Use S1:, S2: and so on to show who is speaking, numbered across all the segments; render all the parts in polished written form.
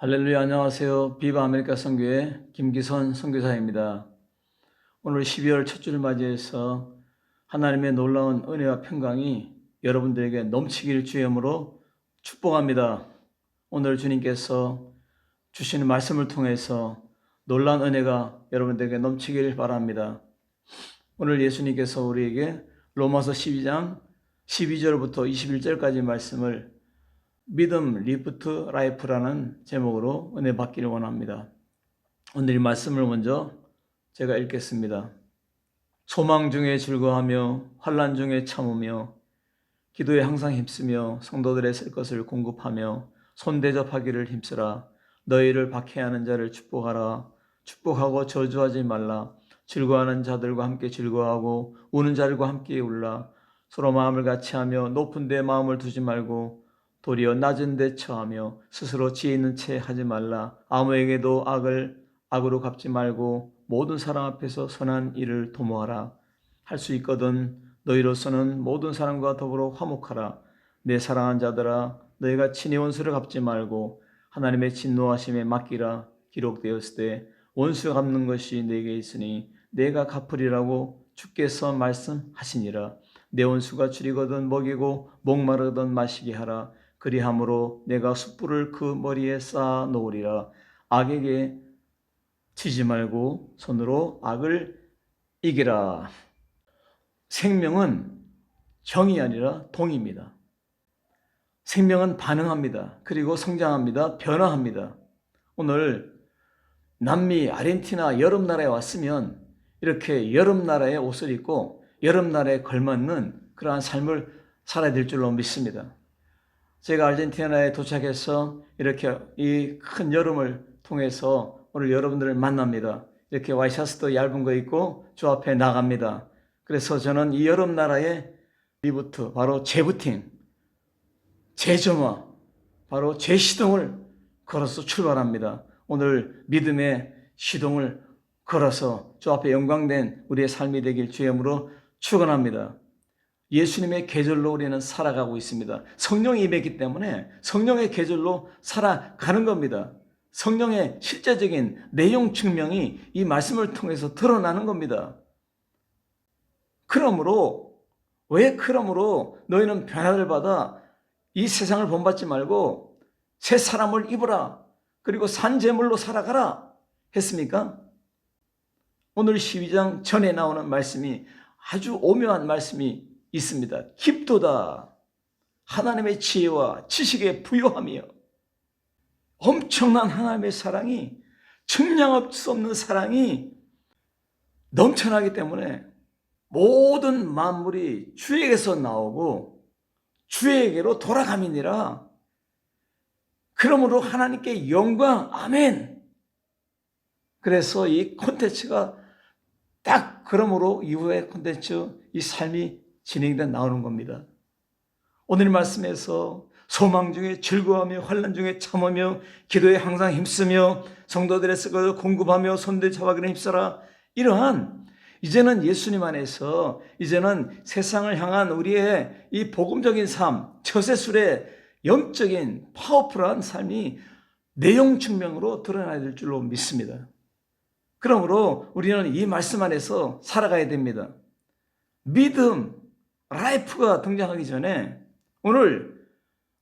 S1: 할렐루야, 안녕하세요. 비바 아메리카 선교회 김기선 선교사입니다. 오늘 12월 첫 주를 맞이해서 하나님의 놀라운 은혜와 평강이 여러분들에게 넘치기를 주님으로 축복합니다. 오늘 주님께서 주시는 말씀을 통해서 놀라운 은혜가 여러분들에게 넘치기를 바랍니다. 오늘 예수님께서 우리에게 로마서 12장 12절부터 21절까지 말씀을 믿음 리프트 라이프라는 제목으로 은혜 받기를 원합니다. 오늘 이 말씀을 먼저 제가 읽겠습니다. 소망 중에 즐거워하며 환난 중에 참으며 기도에 항상 힘쓰며 성도들의 쓸 것을 공급하며 손대접하기를 힘쓰라. 너희를 박해하는 자를 축복하라. 축복하고 저주하지 말라. 즐거워하는 자들과 함께 즐거워하고 우는 자들과 함께 울라. 서로 마음을 같이하며 높은 데 마음을 두지 말고 도리어 낮은 데 처하며 스스로 지혜 있는 채 하지 말라. 아무에게도 악을 악으로 갚지 말고 모든 사람 앞에서 선한 일을 도모하라. 할 수 있거든 너희로서는 모든 사람과 더불어 화목하라. 내 사랑하는 자들아, 너희가 친히 원수를 갚지 말고 하나님의 진노하심에 맡기라. 기록되었을 때 원수 갚는 것이 내게 있으니 내가 갚으리라고 주께서 말씀하시니라. 내 원수가 줄이거든 먹이고 목마르거든 마시게 하라. 그리함으로 내가 숯불을 그 머리에 쌓아 놓으리라. 악에게 치지 말고 손으로 악을 이기라. 생명은 정이 아니라 동입니다. 생명은 반응합니다. 그리고 성장합니다. 변화합니다. 오늘 남미 아르헨티나 여름나라에 왔으면 이렇게 여름나라의 옷을 입고 여름나라에 걸맞는 그러한 삶을 살아야 될 줄로 믿습니다. 제가 아르헨티나에 도착해서 이렇게 이 큰 여름을 통해서 오늘 여러분들을 만납니다. 이렇게 와이셔츠도 얇은 거 입고 저 앞에 나갑니다. 그래서 저는 이 여름 나라의 리부트, 바로 재부팅, 재정화, 바로 재시동을 걸어서 출발합니다. 오늘 믿음의 시동을 걸어서 저 앞에 영광된 우리의 삶이 되길 주의 이름으로 축원합니다. 예수님의 계절로 우리는 살아가고 있습니다. 성령이 임했기 때문에 성령의 계절로 살아가는 겁니다. 성령의 실제적인 내용 증명이 이 말씀을 통해서 드러나는 겁니다. 그러므로 너희는 변화를 받아 이 세상을 본받지 말고 새 사람을 입으라. 그리고 산 제물로 살아가라 했습니까? 오늘 12장 전에 나오는 말씀이 아주 오묘한 말씀이 있습니다. 깊도다. 하나님의 지혜와 지식에 부요하며 엄청난 하나님의 사랑이, 측량할 수 없는 사랑이 넘쳐나기 때문에 모든 만물이 주에게서 나오고 주에게로 돌아감이니라. 그러므로 하나님께 영광, 아멘. 그래서 이 콘텐츠가 딱 그러므로 이후의 콘텐츠, 이 삶이 진행돼 나오는 겁니다. 오늘 말씀에서 소망 중에 즐거워하며 환난 중에 참으며 기도에 항상 힘쓰며 성도들의 쓸 것을 공급하며 손대 잡아기는 힘써라. 이러한 이제는 예수님 안에서 이제는 세상을 향한 우리의 이 복음적인 삶, 처세술의 영적인 파워풀한 삶이 내용 증명으로 드러나야 될 줄로 믿습니다. 그러므로 우리는 이 말씀 안에서 살아가야 됩니다. 믿음, 라이프가 등장하기 전에 오늘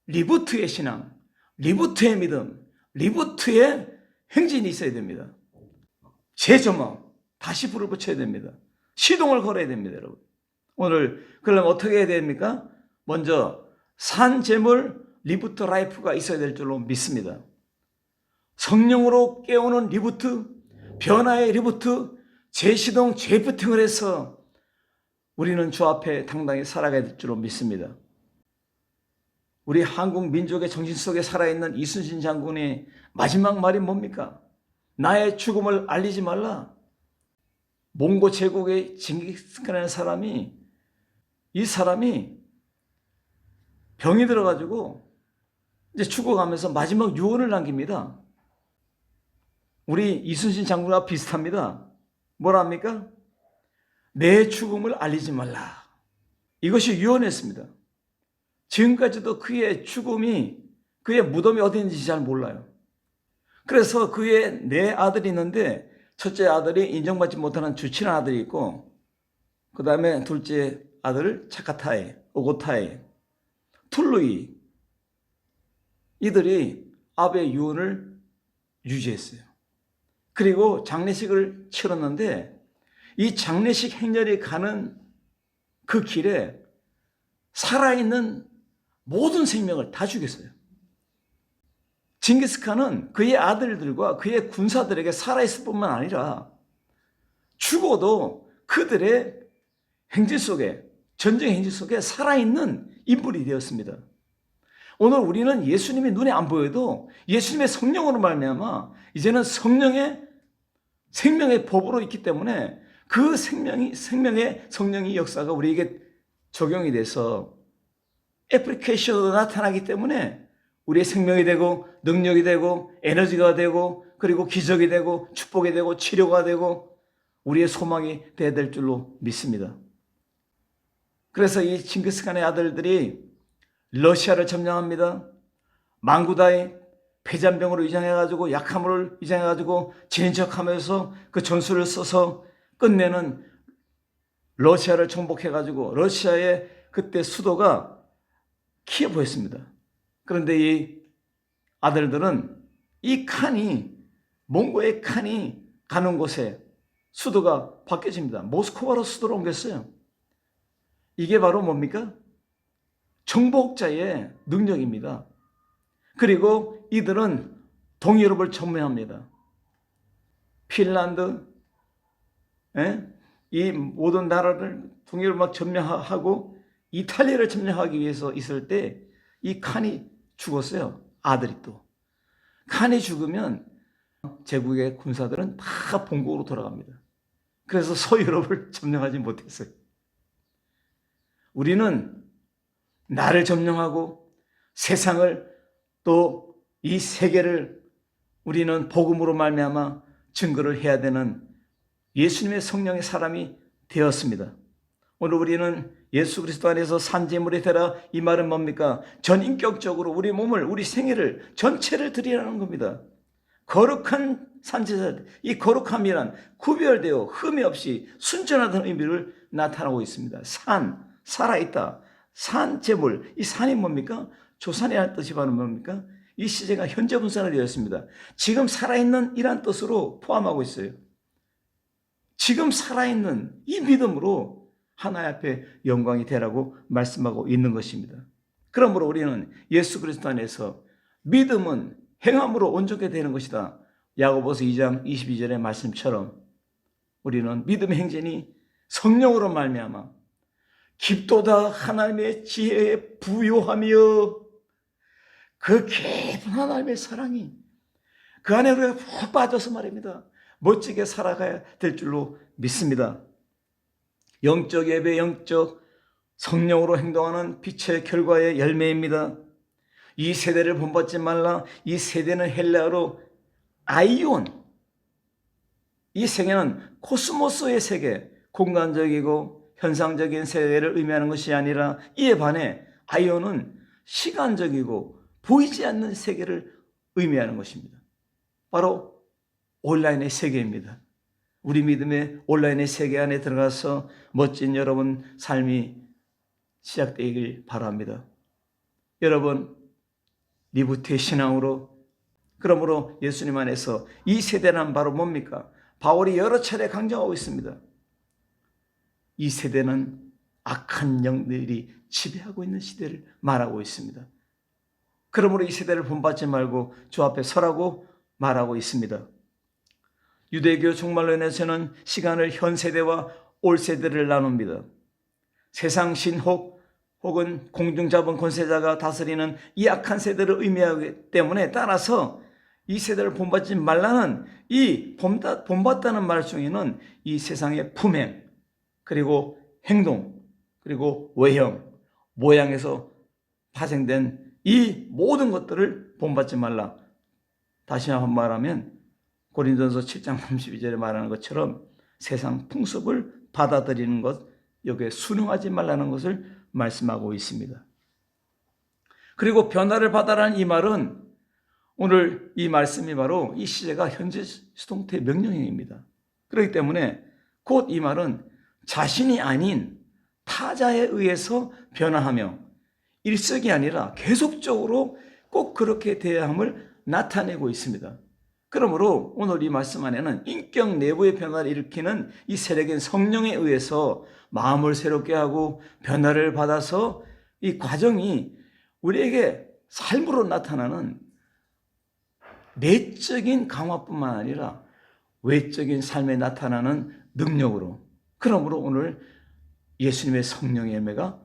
S1: 리부트의 신앙, 리부트의 믿음, 리부트의 행진이 있어야 됩니다. 재조망, 다시 불을 붙여야 됩니다. 시동을 걸어야 됩니다, 여러분. 오늘 그러려면 어떻게 해야 됩니까? 먼저 산재물 리부트 라이프가 있어야 될 줄로 믿습니다. 성령으로 깨우는 리부트, 변화의 리부트, 재시동, 재부팅을 해서 우리는 주 앞에 당당히 살아가야 될 줄로 믿습니다. 우리 한국 민족의 정신 속에 살아있는 이순신 장군의 마지막 말이 뭡니까? 나의 죽음을 알리지 말라. 몽고 제국의 징기스칸이라는 사람이, 이 사람이 병이 들어가지고 이제 죽어가면서 마지막 유언을 남깁니다. 우리 이순신 장군과 비슷합니다. 뭐라 합니까? 내 죽음을 알리지 말라. 이것이 유언했습니다. 지금까지도 그의 죽음이, 그의 무덤이 어디 있는지 잘 몰라요. 그래서 그의 네 아들이 있는데 첫째 아들이 인정받지 못하는 주치는 아들이 있고 그 다음에 둘째 아들 차카타이, 오고타이, 툴루이 이들이 아베의 유언을 유지했어요. 그리고 장례식을 치렀는데 이 장례식 행렬이 가는 그 길에 살아있는 모든 생명을 다 죽였어요. 징기스칸은 그의 아들들과 그의 군사들에게 살아있을 뿐만 아니라 죽어도 그들의 행진 속에, 전쟁 행진 속에 살아있는 인물이 되었습니다. 오늘 우리는 예수님이 눈에 안 보여도 예수님의 성령으로 말미암아 이제는 생명의 법으로 있기 때문에 그 생명의 성령의 역사가 우리에게 적용이 돼서 애플리케이션으로 나타나기 때문에 우리의 생명이 되고 능력이 되고 에너지가 되고 그리고 기적이 되고 축복이 되고 치료가 되고 우리의 소망이 되어야 될 줄로 믿습니다. 그래서 이 징기스칸의 아들들이 러시아를 점령합니다. 망구다이 폐잔병으로 위장해가지고 약함을 위장해가지고 지닌 척하면서 그 전술을 써서 끝내는 러시아를 정복해가지고 러시아의 그때 수도가 키예프였습니다. 그런데 이 아들들은 이 칸이 몽고의 칸이 가는 곳에 수도가 바뀌어집니다. 모스크바로 수도로 옮겼어요. 이게 바로 뭡니까? 정복자의 능력입니다. 그리고 이들은 동유럽을 점령합니다. 핀란드, 이 모든 나라를 동유럽을 막 점령하고 이탈리아를 점령하기 위해서 있을 때 이 칸이 죽었어요. 아들이 또. 칸이 죽으면 제국의 군사들은 다 본국으로 돌아갑니다. 그래서 서유럽을 점령하지 못했어요. 우리는 나를 점령하고 세상을 또 이 세계를 우리는 복음으로 말미암아 증거를 해야 되는 예수님의 성령의 사람이 되었습니다. 오늘 우리는 예수 그리스도 안에서 산재물이 되라 이 말은 뭡니까? 전인격적으로 우리 몸을 우리 생애를 전체를 드리라는 겁니다. 거룩한 산제자, 이 거룩함이란 구별되어 흠이 없이 순전하다는 의미를 나타나고 있습니다. 살아있다. 산재물, 이 산이 뭡니까? 조산이라는 뜻이 바로 뭡니까? 이 시제가 현재 분사가 되었습니다. 지금 살아있는 이란 뜻으로 포함하고 있어요. 지금 살아있는 이 믿음으로 하나님 앞에 영광이 되라고 말씀하고 있는 것입니다. 그러므로 우리는 예수 그리스도 안에서 믿음은 행함으로 온전하게 되는 것이다. 야고보서 2장 22절의 말씀처럼 우리는 믿음의 행진이 성령으로 말미암아 깊도다 하나님의 지혜에 부요하며 그 깊은 하나님의 사랑이 그 안에 우리가 푹 빠져서 말입니다. 멋지게 살아가야 될 줄로 믿습니다. 영적 예배, 영적 성령으로 행동하는 빛의 결과의 열매입니다. 이 세대를 본받지 말라. 이 세대는 헬라어로 아이온. 이 세계는 코스모스의 세계, 공간적이고 현상적인 세계를 의미하는 것이 아니라 이에 반해 아이온은 시간적이고 보이지 않는 세계를 의미하는 것입니다. 바로 온라인의 세계입니다. 우리 믿음의 온라인의 세계 안에 들어가서 멋진 여러분 삶이 시작되길 바랍니다. 여러분 리부트의 신앙으로 그러므로 예수님 안에서 이 세대는 바로 뭡니까? 바울이 여러 차례 강조하고 있습니다. 이 세대는 악한 영들이 지배하고 있는 시대를 말하고 있습니다. 그러므로 이 세대를 본받지 말고 주 앞에 서라고 말하고 있습니다. 유대교 종말론에서는 시간을 현 세대와 올 세대를 나눕니다. 세상 신혹 혹은 공중자본 권세자가 다스리는 이 악한 세대를 의미하기 때문에 따라서 이 세대를 본받지 말라는 이 본받다는 말 중에는 이 세상의 품행 그리고 행동 그리고 외형 모양에서 파생된 이 모든 것들을 본받지 말라. 다시 한번 말하면 고린도전서 7장 32절에 말하는 것처럼 세상 풍습을 받아들이는 것, 여기에 순응하지 말라는 것을 말씀하고 있습니다. 그리고 변화를 받아라는 이 말은 오늘 이 말씀이 바로 이 시제가 현재 수동태 명령형입니다. 그렇기 때문에 곧 이 말은 자신이 아닌 타자에 의해서 변화하며 일석이 아니라 계속적으로 꼭 그렇게 돼야 함을 나타내고 있습니다. 그러므로 오늘 이 말씀 안에는 인격 내부의 변화를 일으키는 이 세력인 성령에 의해서 마음을 새롭게 하고 변화를 받아서 이 과정이 우리에게 삶으로 나타나는 내적인 강화뿐만 아니라 외적인 삶에 나타나는 능력으로, 그러므로 오늘 예수님의 성령의 열매가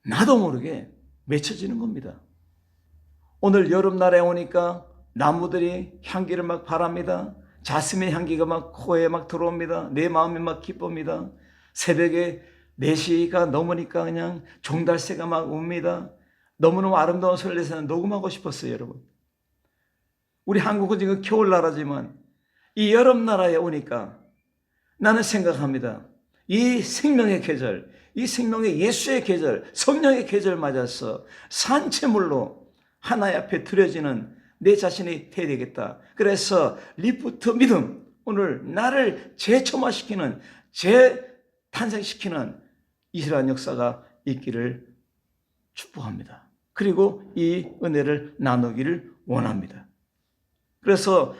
S1: 나도 모르게 맺혀지는 겁니다. 오늘 여름날에 오니까 나무들이 향기를 막 바랍니다. 자스민 향기가 막 코에 막 들어옵니다. 내 마음이 막 기쁩니다. 새벽에 4시가 넘으니까 그냥 종달새가 막 옵니다. 너무너무 아름다운 설레서는 녹음하고 싶었어요, 여러분. 우리 한국은 지금 겨울나라지만 이 여름나라에 오니까 나는 생각합니다. 이 생명의 계절, 이 생명의 예수의 계절, 성령의 계절 맞아서 산채물로 하나님 앞에 드려지는 내 자신이 돼야 되겠다. 그래서 리프트 믿음, 오늘 나를 재첨화시키는, 재탄생시키는 이러한 역사가 있기를 축복합니다. 그리고 이 은혜를 나누기를 원합니다. 그래서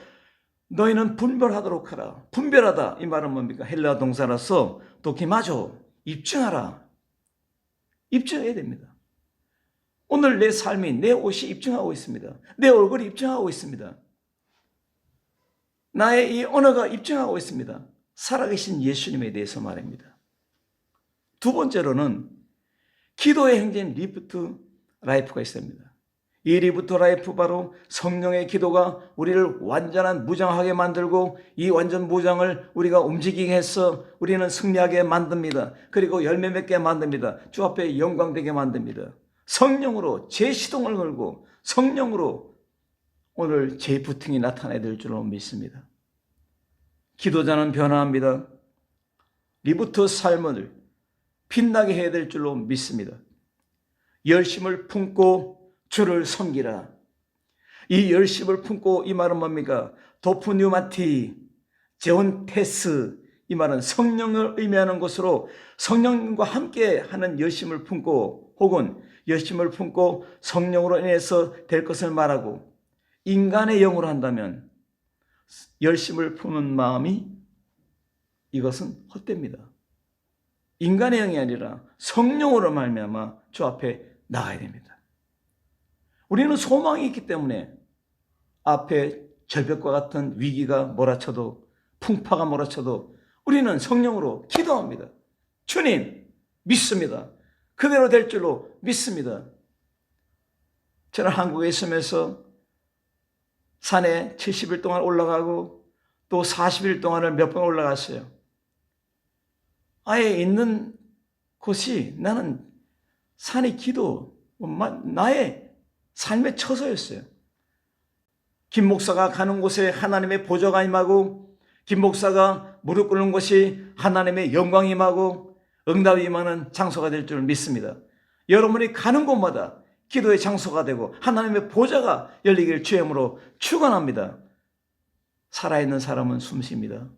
S1: 너희는 분별하도록 하라. 분별하다 이 말은 뭡니까? 헬라 동사라서 도키마조, 입증하라. 입증해야 됩니다. 오늘 내 삶이, 내 옷이 입증하고 있습니다. 내 얼굴이 입증하고 있습니다. 나의 이 언어가 입증하고 있습니다. 살아계신 예수님에 대해서 말입니다. 두 번째로는 기도의 행진 리프트 라이프가 있습니다. 이 리프트 라이프, 바로 성령의 기도가 우리를 완전한 무장하게 만들고 이 완전 무장을 우리가 움직이게 해서 우리는 승리하게 만듭니다. 그리고 열매 맺게 만듭니다. 주 앞에 영광되게 만듭니다. 성령으로 재시동을 걸고 성령으로 오늘 재부팅이 나타나야 될 줄로 믿습니다. 기도자는 변화합니다. 리프트 삶을 빛나게 해야 될 줄로 믿습니다. 열심을 품고 주를 섬기라. 이 열심을 품고 이 말은 뭡니까? 도프뉴마티, 제온테스, 이 말은 성령을 의미하는 것으로 성령과 함께 하는 열심을 품고, 혹은 열심을 품고 성령으로 인해서 될 것을 말하고, 인간의 영으로 한다면 열심을 품는 마음이, 이것은 헛됩니다. 인간의 영이 아니라 성령으로 말미암아 주 앞에 나가야 됩니다. 우리는 소망이 있기 때문에 앞에 절벽과 같은 위기가 몰아쳐도, 풍파가 몰아쳐도 우리는 성령으로 기도합니다. 주님, 믿습니다. 그대로 될 줄로 믿습니다. 저는 한국에 있으면서 산에 70일 동안 올라가고 또 40일 동안을 몇 번 올라갔어요. 아예 있는 곳이 나는 산의 기도, 나의 삶의 처소였어요. 김 목사가 가는 곳에 하나님의 보좌가 임하고, 김 목사가 무릎 꿇는 곳이 하나님의 영광이 임하고 응답이 임하는 장소가 될 줄 믿습니다. 여러분이 가는 곳마다 기도의 장소가 되고 하나님의 보좌가 열리길 주임으로 축원합니다. 살아있는 사람은 숨 쉽니다.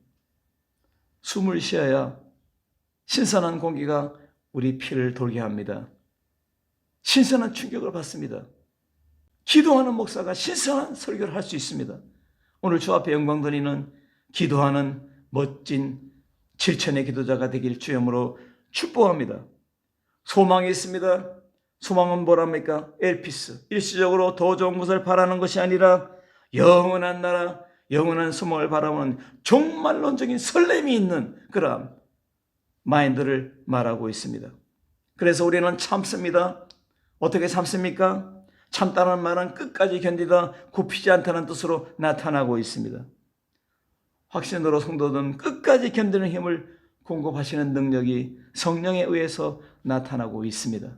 S1: 숨을 쉬어야 신선한 공기가 우리 피를 돌게 합니다. 신선한 충격을 받습니다. 기도하는 목사가 신선한 설교를 할 수 있습니다. 오늘 주 앞에 영광 드리는 기도하는 멋진 7천의 기도자가 되길 주임으로 축복합니다. 소망이 있습니다. 소망은 뭐랍니까? 엘피스, 일시적으로 더 좋은 것을 바라는 것이 아니라 영원한 나라, 영원한 소망을 바라보는 종말론적인 설렘이 있는 그러한 마인드를 말하고 있습니다. 그래서 우리는 참습니다. 어떻게 참습니까? 참다는 말은 끝까지 견디다 굽히지 않다는 뜻으로 나타나고 있습니다. 확신으로 성도들은 끝까지 견디는 힘을 공급하시는 능력이 성령에 의해서 나타나고 있습니다.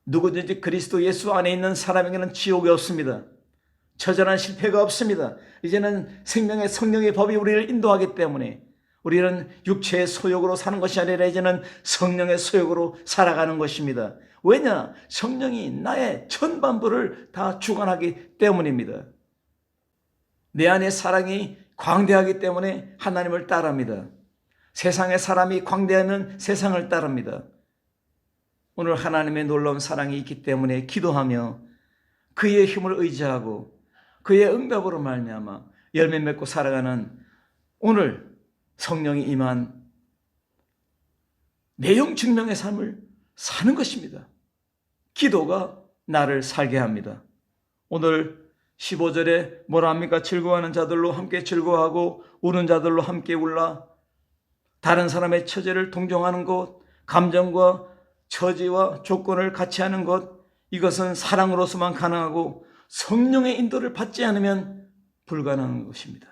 S1: 누구든지 그리스도 예수 안에 있는 사람에게는 지옥이 없습니다. 처절한 실패가 없습니다. 이제는 생명의 성령의 법이 우리를 인도하기 때문에 우리는 육체의 소욕으로 사는 것이 아니라 이제는 성령의 소욕으로 살아가는 것입니다. 왜냐? 성령이 나의 전반부를 다 주관하기 때문입니다. 내 안에 사랑이 광대하기 때문에 하나님을 따릅니다. 세상의 사람이 광대하면 세상을 따릅니다. 오늘 하나님의 놀라운 사랑이 있기 때문에 기도하며 그의 힘을 의지하고 그의 응답으로 말미암아 열매 맺고 살아가는 오늘 성령이 임한 내용 증명의 삶을 사는 것입니다. 기도가 나를 살게 합니다. 오늘 15절에 뭐라 합니까? 즐거워하는 자들로 함께 즐거워하고 우는 자들로 함께 울라. 다른 사람의 처지를 동정하는 것, 감정과 처지와 조건을 같이 하는 것, 이것은 사랑으로서만 가능하고 성령의 인도를 받지 않으면 불가능한 것입니다.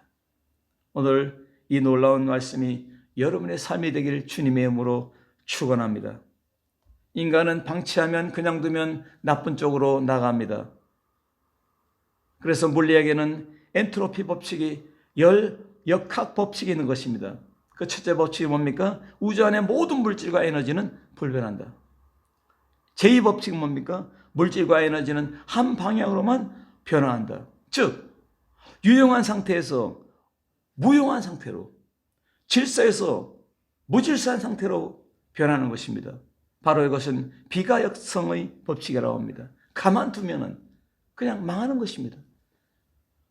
S1: 오늘 이 놀라운 말씀이 여러분의 삶이 되길 주님의 이름으로 축원합니다. 인간은 방치하면 그냥 두면 나쁜 쪽으로 나갑니다. 그래서 물리학에는 엔트로피 법칙이 역학 법칙이 있는 것입니다. 그 첫째 법칙이 뭡니까? 우주 안의 모든 물질과 에너지는 불변한다. 제2 법칙은 뭡니까? 물질과 에너지는 한 방향으로만 변화한다. 즉 유용한 상태에서 무용한 상태로, 질서에서 무질서한 상태로 변하는 것입니다. 바로 이것은 비가역성의 법칙이라고 합니다. 가만두면 그냥 망하는 것입니다.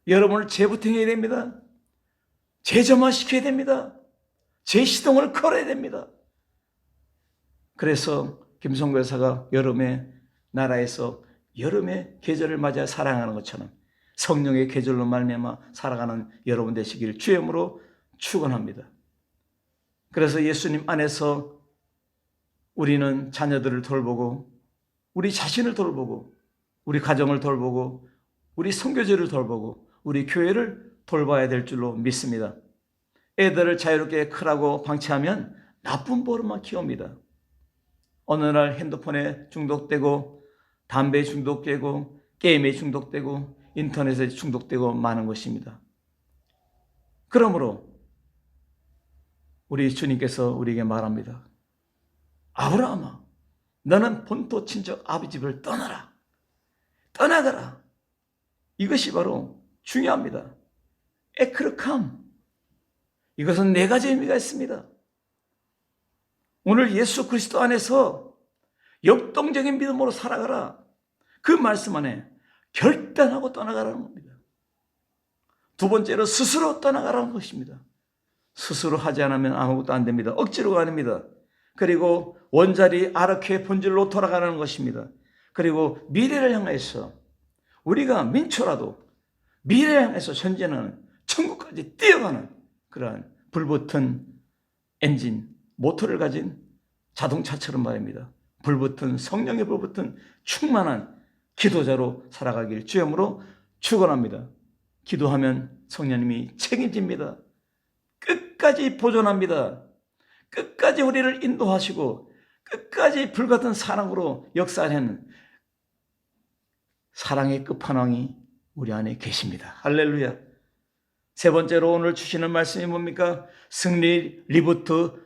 S1: 여러분을 재부팅해야 됩니다. 재점화시켜야 됩니다. 재시동을 걸어야 됩니다. 그래서 김성구 여사가 여름의 나라에서 여름의 계절을 맞아 사랑하는 것처럼 성령의 계절로 말미암아 살아가는 여러분 되시길 주의 이름으로 축원합니다. 그래서 예수님 안에서 우리는 자녀들을 돌보고 우리 자신을 돌보고 우리 가정을 돌보고 우리 선교제를 돌보고 우리 교회를 돌봐야 될 줄로 믿습니다. 애들을 자유롭게 크라고 방치하면 나쁜 버릇만 키웁니다. 어느 날 핸드폰에 중독되고 담배에 중독되고 게임에 중독되고 인터넷에 중독되고 많은 것입니다. 그러므로 우리 주님께서 우리에게 말합니다. 아브라함아, 너는 본토 친척 아버지 집을 떠나라. 떠나가라. 이것이 바로 중요합니다. 에크르캄. 이것은 네 가지 의미가 있습니다. 오늘 예수 그리스도 안에서 역동적인 믿음으로 살아가라. 그 말씀 안에 결단하고 떠나가라는 겁니다. 두 번째로 스스로 떠나가라는 것입니다. 스스로 하지 않으면 아무것도 안 됩니다. 억지로가 아닙니다. 그리고 원자리 아르케의 본질로 돌아가는 것입니다. 그리고 미래를 향해서 우리가 민초라도 미래를 향해서 전진하는 천국까지 뛰어가는 그러한 불붙은 엔진, 모터를 가진 자동차처럼 말입니다. 불붙은 성령의 불붙은 충만한 기도자로 살아가길 주의 이름으로 축원합니다. 기도하면 성령님이 책임집니다. 끝까지 보존합니다. 끝까지 우리를 인도하시고 끝까지 불같은 사랑으로 역사하는 사랑의 끝판왕이 우리 안에 계십니다. 할렐루야. 세 번째로 오늘 주시는 말씀이 뭡니까? 승리 리부트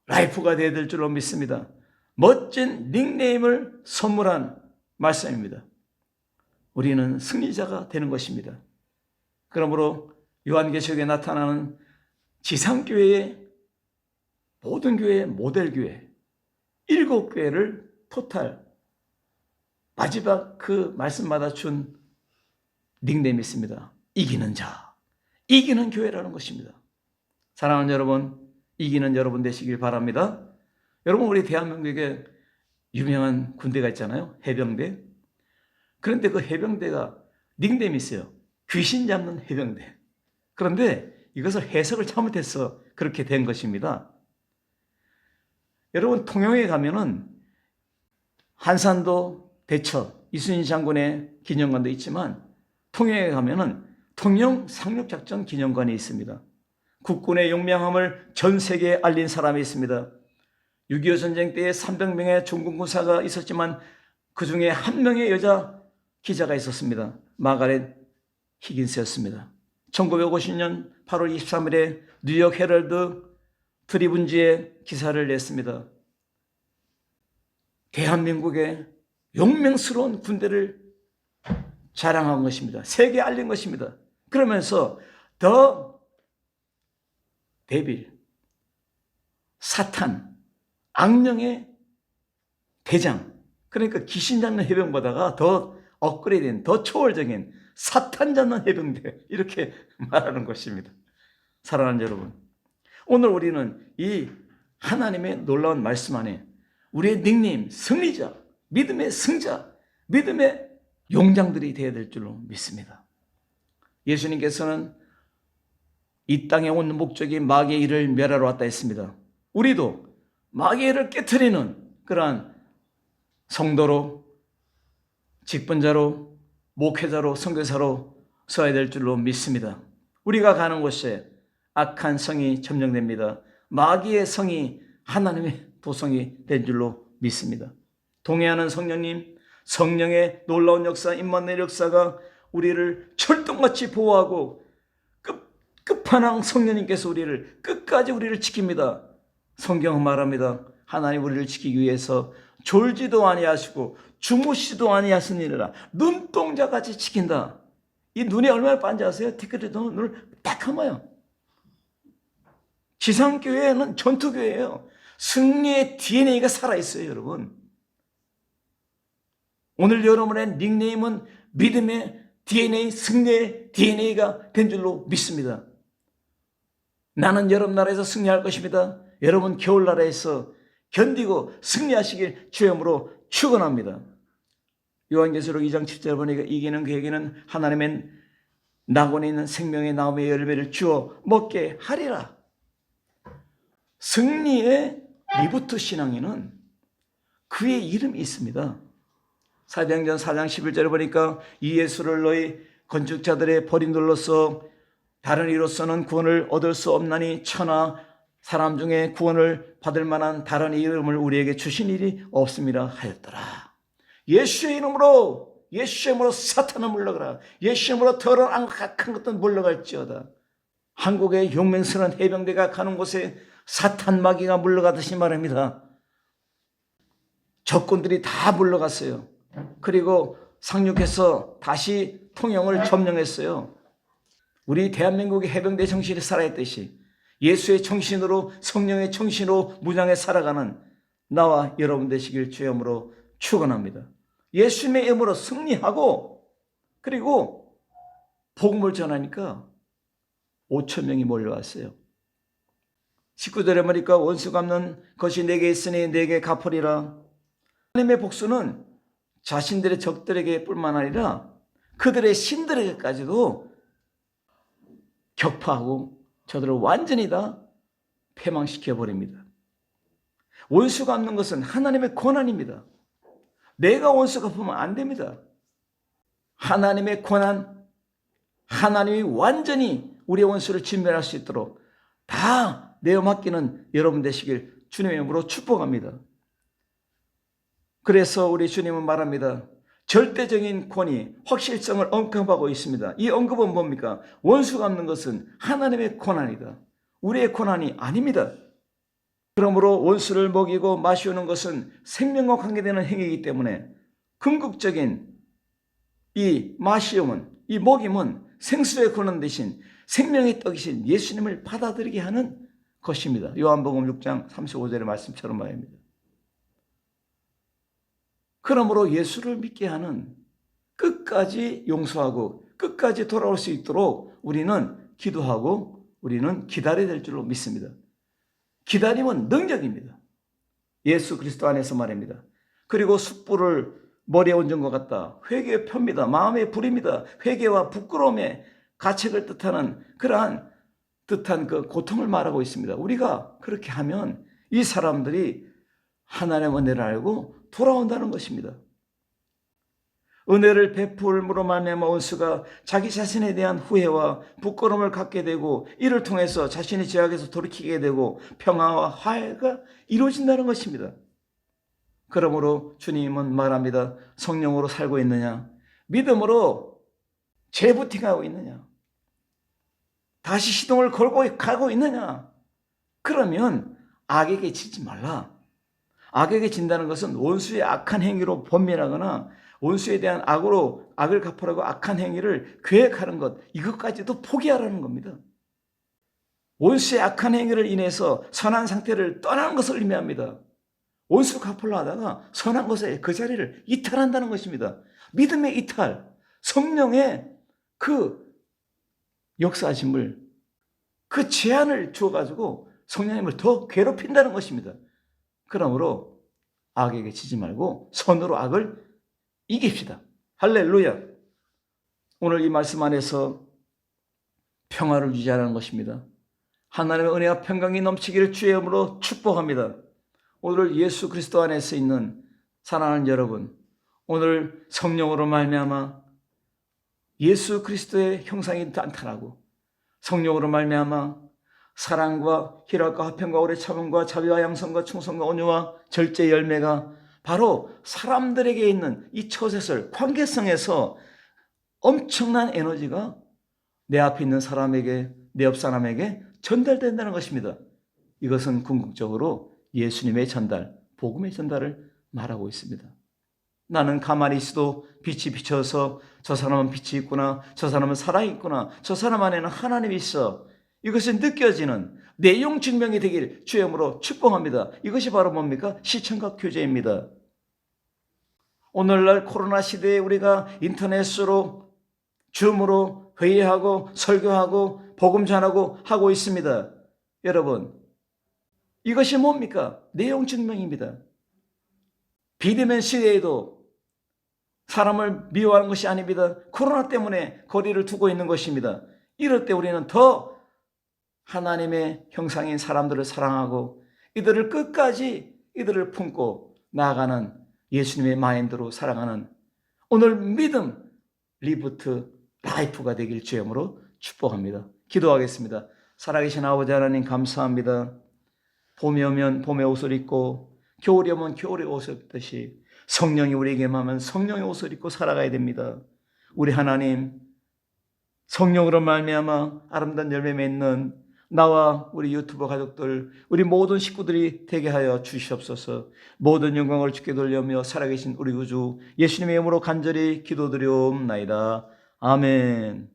S1: 라이프가 되어야 될 줄로 믿습니다. 멋진 닉네임을 선물한 말씀입니다. 우리는 승리자가 되는 것입니다. 그러므로 요한계시록에 나타나는 지상교회의 모든 교회의 모델교회 7교회를 토탈 마지막 그 말씀마다 준 닉네임이 있습니다. 이기는 자, 이기는 교회라는 것입니다. 사랑하는 여러분, 이기는 여러분 되시길 바랍니다. 여러분, 우리 대한민국에 유명한 군대가 있잖아요. 해병대. 그런데 그 해병대가 닉네임이 있어요. 귀신 잡는 해병대. 그런데 이것을 해석을 잘못해서 그렇게 된 것입니다. 여러분, 통영에 가면은 한산도 대처 이순신 장군의 기념관도 있지만 통영에 가면은 통영 상륙작전 기념관이 있습니다. 국군의 용맹함을 전 세계에 알린 사람이 있습니다. 6.25 전쟁 때에 300명의 종군 군사가 있었지만 그 중에 한 명의 여자 기자가 있었습니다. 마가렛 히긴스였습니다. 1950년 8월 23일에 뉴욕 헤럴드 트리뷴지에 기사를 냈습니다. 대한민국의 용맹스러운 군대를 자랑한 것입니다. 세계에 알린 것입니다. 그러면서 더 데빌, 사탄, 악령의 대장, 그러니까 귀신 잡는 해병보다가 더 업그레이드된, 더 초월적인 사탄 잡는 해병대, 이렇게 말하는 것입니다. 사랑하는 여러분, 오늘 우리는 이 하나님의 놀라운 말씀 안에 우리의 닉네임 승리자, 믿음의 승자, 믿음의 용장들이 되어야 될 줄로 믿습니다. 예수님께서는 이 땅에 온 목적이 마귀의 일을 멸하러 왔다 했습니다. 우리도 마귀의 일을 깨트리는 그러한 성도로, 직분자로, 목회자로, 선교사로 서야 될 줄로 믿습니다. 우리가 가는 곳에 악한 성이 점령됩니다. 마귀의 성이 하나님의 도성이 된 줄로 믿습니다. 동행하는 성령님, 성령의 놀라운 역사, 임마누엘 역사가 우리를 철동같이 보호하고 끝판왕 성령님께서 우리를 끝까지 우리를 지킵니다. 성경은 말합니다. 하나님 우리를 지키기 위해서 졸지도 아니하시고 주무시도 아니하시니라. 눈동자같이 지킨다. 이 눈이 얼마나 반지 아세요? 티끌에도 눈을 딱 감아요. 지상교회는 전투교회예요. 승리의 DNA가 살아있어요, 여러분. 오늘 여러분의 닉네임은 믿음의 DNA, 승리의 DNA가 된 줄로 믿습니다. 나는 여러분 나라에서 승리할 것입니다. 여러분 겨울나라에서 견디고 승리하시길 주님으로 축원합니다. 요한계시록 2장 7절 보니까 이기는 그에게는 하나님의 낙원에 있는 생명의 나무의 열매를 주어 먹게 하리라. 승리의 리부트 신앙에는 그의 이름이 있습니다. 사도행전 4장 11절에 보니까 이 예수를 너희 건축자들의 버림돌로서 다른 이로서는 구원을 얻을 수 없나니 천하 사람 중에 구원을 받을 만한 다른 이름을 우리에게 주신 일이 없음이라 하였더라. 예수의 이름으로 사탄을 물러가라. 예수의 이름으로 더러운 악한 것들 물러갈지어다. 한국의 용맹스러운 해병대가 가는 곳에 사탄 마귀가 물러가듯이 말합니다. 적군들이 다 물러갔어요. 그리고 상륙해서 다시 통영을 점령했어요. 우리 대한민국의 해병대 정신이 살아있듯이 예수의 정신으로, 성령의 정신으로 무장해 살아가는 나와 여러분 되시길 주님으로 축원합니다. 예수님의 이름으로 승리하고, 그리고 복음을 전하니까 5천 명이 몰려왔어요. 19절에 보니까 원수 갚는 것이 내게 있으니 내게 갚으리라. 하나님의 복수는 자신들의 적들에게 뿐만 아니라 그들의 신들에게까지도 격파하고 저들을 완전히 다 패망시켜버립니다. 원수 갚는 것은 하나님의 권한입니다. 내가 원수 갚으면 안 됩니다. 하나님의 권한, 하나님이 완전히 우리의 원수를 진멸할 수 있도록 다 내어 맡기는 여러분 되시길 주님의 이름으로 축복합니다. 그래서 우리 주님은 말합니다. 절대적인 권위, 확실성을 언급하고 있습니다. 이 언급은 뭡니까? 원수 갚는 것은 하나님의 권한이다. 우리의 권한이 아닙니다. 그러므로 원수를 먹이고 마시우는 것은 생명과 관계되는 행위이기 때문에 궁극적인 이 마시움은, 이 먹임은 생수의 권한 대신 생명의 떡이신 예수님을 받아들이게 하는 것입니다. 요한복음 6장 35절의 말씀처럼 말입니다. 그러므로 예수를 믿게 하는, 끝까지 용서하고 끝까지 돌아올 수 있도록 우리는 기도하고 우리는 기다려야 될 줄로 믿습니다. 기다림은 능력입니다. 예수 그리스도 안에서 말입니다. 그리고 숯불을 머리에 얹은 것 같다. 회개의 표입니다. 마음의 불입니다. 회개와 부끄러움의 가책을 뜻하는 그러한 뜻한 그 고통을 말하고 있습니다. 우리가 그렇게 하면 이 사람들이 하나님의 은혜를 알고 돌아온다는 것입니다. 은혜를 베풀므로 말미암아 원수가 자기 자신에 대한 후회와 부끄러움을 갖게 되고 이를 통해서 자신의 죄악에서 돌이키게 되고 평화와 화해가 이루어진다는 것입니다. 그러므로 주님은 말합니다. 성령으로 살고 있느냐? 믿음으로 재부팅하고 있느냐? 다시 시동을 걸고 가고 있느냐? 그러면 악에게 지지 말라. 악에게 진다는 것은 원수의 악한 행위로 번민하거나 원수에 대한 악을 갚으라고 악한 행위를 계획하는 것, 이것까지도 포기하라는 겁니다. 원수의 악한 행위를 인해서 선한 상태를 떠나는 것을 의미합니다. 원수 갚으려 하다가 선한 것에 그 자리를 이탈한다는 것입니다. 믿음의 이탈, 성령의 그 역사하심을, 그 제한을 주어가지고 성령님을 더 괴롭힌다는 것입니다. 그러므로 악에게 지지 말고 선으로 악을 이깁시다. 할렐루야. 오늘 이 말씀 안에서 평화를 유지하라는 것입니다. 하나님의 은혜와 평강이 넘치기를 주의 이름으로 축복합니다. 오늘 예수 그리스도 안에서 있는 사랑하는 여러분, 오늘 성령으로 말미암아 예수 그리스도의 형상이 나타나고 성령으로 말미암아 사랑과 희락과 화평과 오래 참음과 자비와 양선과 충성과 온유와 절제 열매가 바로 사람들에게 있는 이 처세설 관계성에서 엄청난 에너지가 내 앞에 있는 사람에게, 내 옆 사람에게 전달된다는 것입니다. 이것은 궁극적으로 예수님의 전달, 복음의 전달을 말하고 있습니다. 나는 가만히 있어도 빛이 비쳐서 저 사람은 빛이 있구나, 저 사람은 사랑이 있구나, 저 사람 안에는 하나님이 있어, 이것이 느껴지는 내용 증명이 되길 주의 이름으로 축복합니다. 이것이 바로 뭡니까? 시청각 교제입니다. 오늘날 코로나 시대에 우리가 인터넷으로 줌으로 회의하고 설교하고 복음 전하고 하고 있습니다. 여러분, 이것이 뭡니까? 내용 증명입니다. 비대면 시대에도 사람을 미워하는 것이 아닙니다. 코로나 때문에 거리를 두고 있는 것입니다. 이럴 때 우리는 더 하나님의 형상인 사람들을 사랑하고 이들을 끝까지 이들을 품고 나아가는 예수님의 마인드로 살아가는 오늘 믿음 리부트 라이프가 되길 주의 이름으로 축복합니다. 기도하겠습니다. 살아계신 아버지 하나님 감사합니다. 봄이 오면 봄의 옷을 입고 겨울이 오면 겨울의 옷을 입듯이 성령이 우리에게 임하면 성령의 옷을 입고 살아가야 됩니다. 우리 하나님, 성령으로 말미암아 아름다운 열매 맺는 나와 우리 유튜버 가족들, 우리 모든 식구들이 되게 하여 주시옵소서. 모든 영광을 주께 돌려며 살아계신 우리 구주 예수님의 이름으로 간절히 기도드리옵나이다. 아멘.